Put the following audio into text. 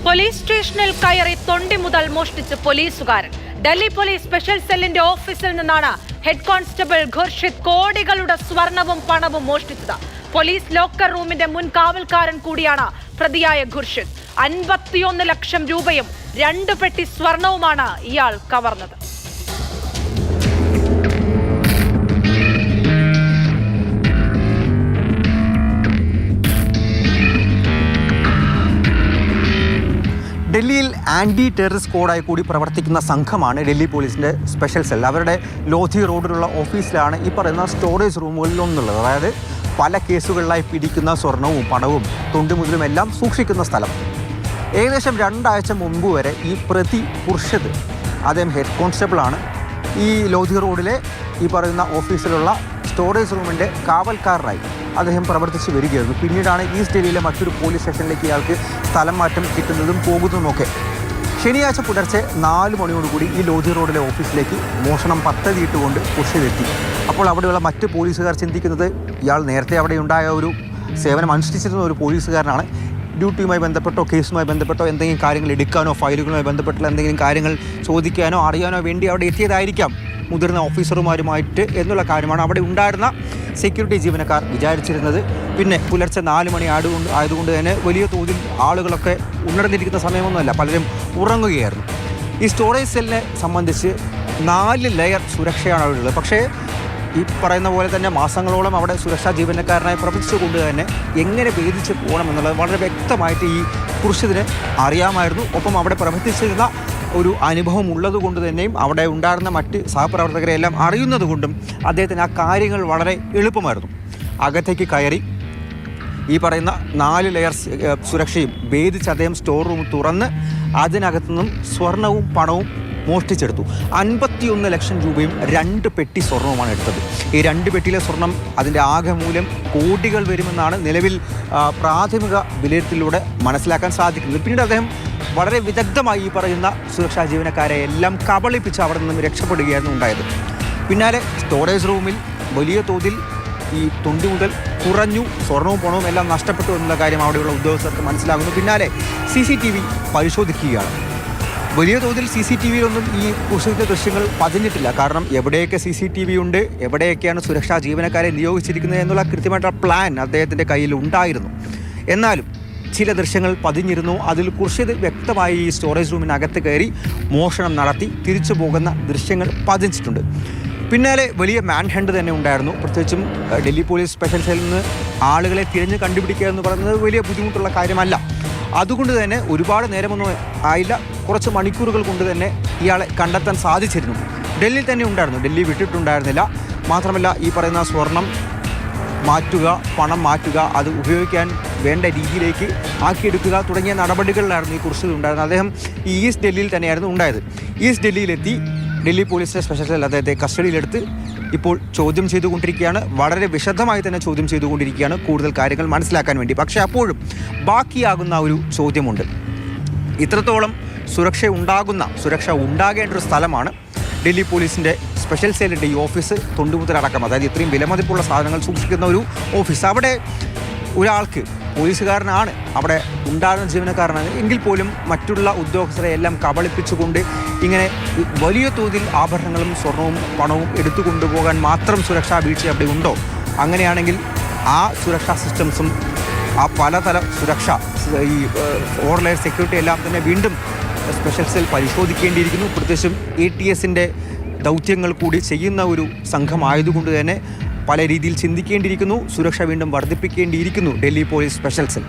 Police സ്റ്റേഷനിൽ കയറി തൊണ്ടി മുതൽ മോഷ്ടിച്ച് പോലീസുകാരൻ. ഡൽഹി പോലീസ് സ്പെഷ്യൽ സെല്ലിന്റെ ഓഫീസിൽ നിന്നാണ് ഹെഡ് കോൺസ്റ്റബിൾ ഖുർഷിദ് കോടികളുടെ സ്വർണവും പണവും മോഷ്ടിച്ചത്. പോലീസ് ലോക്കർ റൂമിന്റെ മുൻ കാവൽക്കാരൻ കൂടിയാണ് പ്രതിയായ ഖുർഷിദ്. 51 ലക്ഷം രൂപയും 2 പെട്ടി സ്വർണവുമാണ് ഇയാൾ കവർന്നത്. ഡൽഹിയിൽ ആൻറ്റി ടെററിസ്റ്റ് സ്ക്വാഡായി കൂടി പ്രവർത്തിക്കുന്ന സംഘമാണ് ഡൽഹി പോലീസിൻ്റെ സ്പെഷ്യൽ സെൽ. അവരുടെ ലോധി റോഡിലുള്ള ഓഫീസിലാണ് ഈ പറയുന്ന സ്റ്റോറേജ് റൂമുകളിൽ ഒന്നുള്ളത്. അതായത് പല കേസുകളിലായി പിടിക്കുന്ന സ്വർണവും പണവും തൊണ്ടിമുതലും എല്ലാം സൂക്ഷിക്കുന്ന സ്ഥലം. ഏകദേശം 2 ആഴ്ച മുമ്പ് വരെ ഈ പ്രതി ഖുർഷിദ്, അദ്ദേഹം ഹെഡ് കോൺസ്റ്റബിളാണ്, ഈ ലോധി റോഡിലെ ഈ പറയുന്ന ഓഫീസിലുള്ള സ്റ്റോറേജ് റൂമിൻ്റെ കാവൽക്കാരനായി അദ്ദേഹം പ്രവർത്തിച്ച് വരികയായിരുന്നു. പിന്നീടാണ് ഈസ്റ്റ് ഡൽഹിയിലെ മറ്റൊരു പോലീസ് സ്റ്റേഷനിലേക്ക് ഇയാൾക്ക് സ്ഥലം മാറ്റം കിട്ടുന്നതും പോകുന്നതുമൊക്കെ. ശനിയാഴ്ച പുലർച്ചെ 4 മണിയോടുകൂടി ഈ ലോധി റോഡിലെ ഓഫീസിലേക്ക് മോഷണം പദ്ധതിയിട്ടുകൊണ്ട് ഖുർഷിദ് എത്തി. അപ്പോൾ അവിടെയുള്ള മറ്റ് പോലീസുകാർ ചിന്തിക്കുന്നത് ഇയാൾ നേരത്തെ അവിടെ ഉണ്ടായ ഒരു സേവനം അനുഷ്ഠിച്ചിരുന്ന ഒരു പോലീസുകാരനാണ്. ഡ്യൂട്ടിയുമായി ബന്ധപ്പെട്ടോ കേസുമായി ബന്ധപ്പെട്ടോ എന്തെങ്കിലും കാര്യങ്ങൾ എടുക്കാനോ ഫയലുകളുമായി ബന്ധപ്പെട്ടുള്ള എന്തെങ്കിലും കാര്യങ്ങൾ ചോദിക്കാനോ അറിയാനോ വേണ്ടി അവിടെ എത്തിയതായിരിക്കാം മുതിർന്ന ഓഫീസർമാരുമായിട്ട് എന്നുള്ള കാര്യമാണ് അവിടെ ഉണ്ടായിരുന്ന സെക്യൂരിറ്റി ജീവനക്കാർ വിചാരിച്ചിരുന്നത്. പിന്നെ പുലർച്ചെ 4 മണി ആയതുകൊണ്ട് തന്നെ വലിയ തോതിൽ ആളുകളൊക്കെ ഉണർന്നിരിക്കുന്ന സമയമൊന്നുമല്ല, പലരും ഉറങ്ങുകയായിരുന്നു. ഈ സ്റ്റോറേജ് സെല്ലിനെ സംബന്ധിച്ച് 4 ലെയർ സുരക്ഷയാണ് അവിടെ ഉള്ളത്. പക്ഷേ ഈ പറയുന്ന പോലെ തന്നെ മാസങ്ങളോളം അവിടെ സുരക്ഷാ ജീവനക്കാരനായി പ്രവർത്തിച്ചുകൊണ്ട് തന്നെ എങ്ങനെ ഭേദിച്ച് പോകണമെന്നുള്ളത് വളരെ വ്യക്തമായിട്ട് ഈ ഖുർഷിദിന് അറിയാമായിരുന്നു. ഒപ്പം അവിടെ പ്രവർത്തിച്ചിരുന്ന ഒരു അനുഭവം ഉള്ളതുകൊണ്ട് തന്നെയും അവിടെ ഉണ്ടായിരുന്ന മറ്റ് സഹപ്രവർത്തകരെ എല്ലാം അറിയുന്നത് കൊണ്ടും അദ്ദേഹത്തിന് ആ കാര്യങ്ങൾ വളരെ എളുപ്പമായിരുന്നു. അകത്തേക്ക് കയറി ഈ പറയുന്ന 4 ലെയർ സുരക്ഷയും ഭേദിച്ച് അദ്ദേഹം സ്റ്റോർ റൂം തുറന്ന് അതിനകത്തുനിന്നും സ്വർണവും പണവും മോഷ്ടിച്ചെടുത്തു. 51 ലക്ഷം രൂപയും 2 പെട്ടി സ്വർണവുമാണ് എടുത്തത്. ഈ 2 പെട്ടിയിലെ സ്വർണം അതിൻ്റെ ആകെ മൂല്യം കോടികൾ വരുമെന്നാണ് നിലവിൽ പ്രാഥമിക വിലയിരുത്തലിലൂടെ മനസ്സിലാക്കാൻ സാധിക്കുന്നത്. പിന്നീട് അദ്ദേഹം വളരെ വിദഗ്ധമായി ഈ പറയുന്ന സുരക്ഷാ ജീവനക്കാരെ എല്ലാം കബളിപ്പിച്ച് അവിടെ നിന്നും രക്ഷപ്പെടുകയായിരുന്നു ഉണ്ടായത്. പിന്നാലെ സ്റ്റോറേജ് റൂമിൽ വലിയ തോതിൽ ഈ തൊണ്ടി മുതൽ കുറഞ്ഞു, സ്വർണവും പണവും എല്ലാം നഷ്ടപ്പെട്ടു എന്നുള്ള കാര്യം അവിടെയുള്ള ഉദ്യോഗസ്ഥർക്ക് മനസ്സിലാകുന്നു. പിന്നാലെ CCTV പരിശോധിക്കുകയാണ്. വലിയ തോതിൽ CCTVയിലൊന്നും ഈ ഖുർഷിദിൻ്റെ ദൃശ്യങ്ങൾ പതിഞ്ഞിട്ടില്ല. കാരണം എവിടെയൊക്കെ CCTV ഉണ്ട്, എവിടെയൊക്കെയാണ് സുരക്ഷാ ജീവനക്കാരെ നിയോഗിച്ചിരിക്കുന്നത് എന്നുള്ള കൃത്യമായിട്ടുള്ള പ്ലാൻ അദ്ദേഹത്തിൻ്റെ കയ്യിൽ ഉണ്ടായിരുന്നു. എന്നാലും ചില ദൃശ്യങ്ങൾ പതിഞ്ഞിരുന്നു. അതിൽ ഖുർഷിദ് വ്യക്തമായി ഈ സ്റ്റോറേജ് റൂമിനകത്ത് കയറി മോഷണം നടത്തി തിരിച്ചു പോകുന്ന ദൃശ്യങ്ങൾ പതിച്ചിട്ടുണ്ട്. പിന്നാലെ വലിയ മാൻ ഹണ്ട് തന്നെ ഉണ്ടായിരുന്നു. പ്രത്യേകിച്ചും ഡൽഹി പോലീസ് സ്പെഷ്യൽ സെല്ലിൽ നിന്ന് ആളുകളെ തിരഞ്ഞ് കണ്ടുപിടിക്കുക എന്ന് പറയുന്നത് വലിയ ബുദ്ധിമുട്ടുള്ള കാര്യമല്ല. അതുകൊണ്ട് തന്നെ ഒരുപാട് നേരമൊന്നും ആയില്ല, കുറച്ച് മണിക്കൂറുകൾ കൊണ്ട് തന്നെ ഇയാളെ കണ്ടെത്താൻ സാധിച്ചിരുന്നു. ഡൽഹിയിൽ തന്നെ ഉണ്ടായിരുന്നു, ഡൽഹി വിട്ടിട്ടുണ്ടായിരുന്നില്ല. മാത്രമല്ല ഈ പറയുന്ന സ്വർണം മാറ്റുക, പണം മാറ്റുക, അത് ഉപയോഗിക്കാൻ വേണ്ട രീതിയിലേക്ക് ആക്കിയെടുക്കുക തുടങ്ങിയ നടപടികളിലായിരുന്നു ഈ ഖുർഷിദ് ഉണ്ടായിരുന്നത്. അദ്ദേഹം ഈ ഈസ്റ്റ് ഡൽഹിയിൽ തന്നെയായിരുന്നു ഉണ്ടായത്. ഈസ്റ്റ് ഡൽഹിയിലെത്തി ഡൽഹി പോലീസിൻ്റെ സ്പെഷ്യൽ സെൽ അദ്ദേഹത്തെ കസ്റ്റഡിയിലെടുത്ത് ഇപ്പോൾ ചോദ്യം ചെയ്തുകൊണ്ടിരിക്കുകയാണ്. വളരെ വിശദമായി തന്നെ ചോദ്യം ചെയ്തുകൊണ്ടിരിക്കുകയാണ് കൂടുതൽ കാര്യങ്ങൾ മനസ്സിലാക്കാൻ വേണ്ടി. പക്ഷേ അപ്പോഴും ബാക്കിയാകുന്ന ഒരു ചോദ്യമുണ്ട്. ഇത്രത്തോളം സുരക്ഷ ഉണ്ടാകേണ്ട ഒരു സ്ഥലമാണ് ഡൽഹി പോലീസിൻ്റെ സ്പെഷ്യൽ സെല്ലിൻ്റെ ഈ ഓഫീസ്. തൊണ്ടുമുതലടക്കം, അതായത് ഇത്രയും വിലമതിപ്പുള്ള സാധനങ്ങൾ സൂക്ഷിക്കുന്ന ഒരു ഓഫീസ്. അവിടെ ഒരാൾക്ക്, പോലീസുകാരനാണ് അവിടെ ഉണ്ടാകുന്ന ജീവനക്കാരനാണ് എങ്കിൽ പോലും മറ്റുള്ള ഉദ്യോഗസ്ഥരെ എല്ലാം കബളിപ്പിച്ചുകൊണ്ട് ഇങ്ങനെ വലിയ തോതിൽ ആഭരണങ്ങളും സ്വർണവും പണവും എടുത്തു കൊണ്ടുപോകാൻ മാത്രം സുരക്ഷാ വീഴ്ച അവിടെ ഉണ്ടോ? അങ്ങനെയാണെങ്കിൽ ആ സുരക്ഷാ സിസ്റ്റംസും ആ പലതല സുരക്ഷ, ഈ 4 ലെയർ സെക്യൂരിറ്റി എല്ലാം തന്നെ വീണ്ടും സ്പെഷ്യൽ സെൽ പരിശോധിക്കേണ്ടിയിരിക്കുന്നു. പ്രത്യേകിച്ചും ATSൻ്റെ ദൗത്യങ്ങൾ കൂടി ചെയ്യുന്ന ഒരു സംഘമായതുകൊണ്ട് തന്നെ പല രീതിയിൽ ചിന്തിക്കേണ്ടിയിരിക്കുന്നു. സുരക്ഷ വീണ്ടും വർദ്ധിപ്പിക്കേണ്ടിയിരിക്കുന്നു ഡൽഹി പോലീസ് സ്പെഷ്യൽ സെൽ.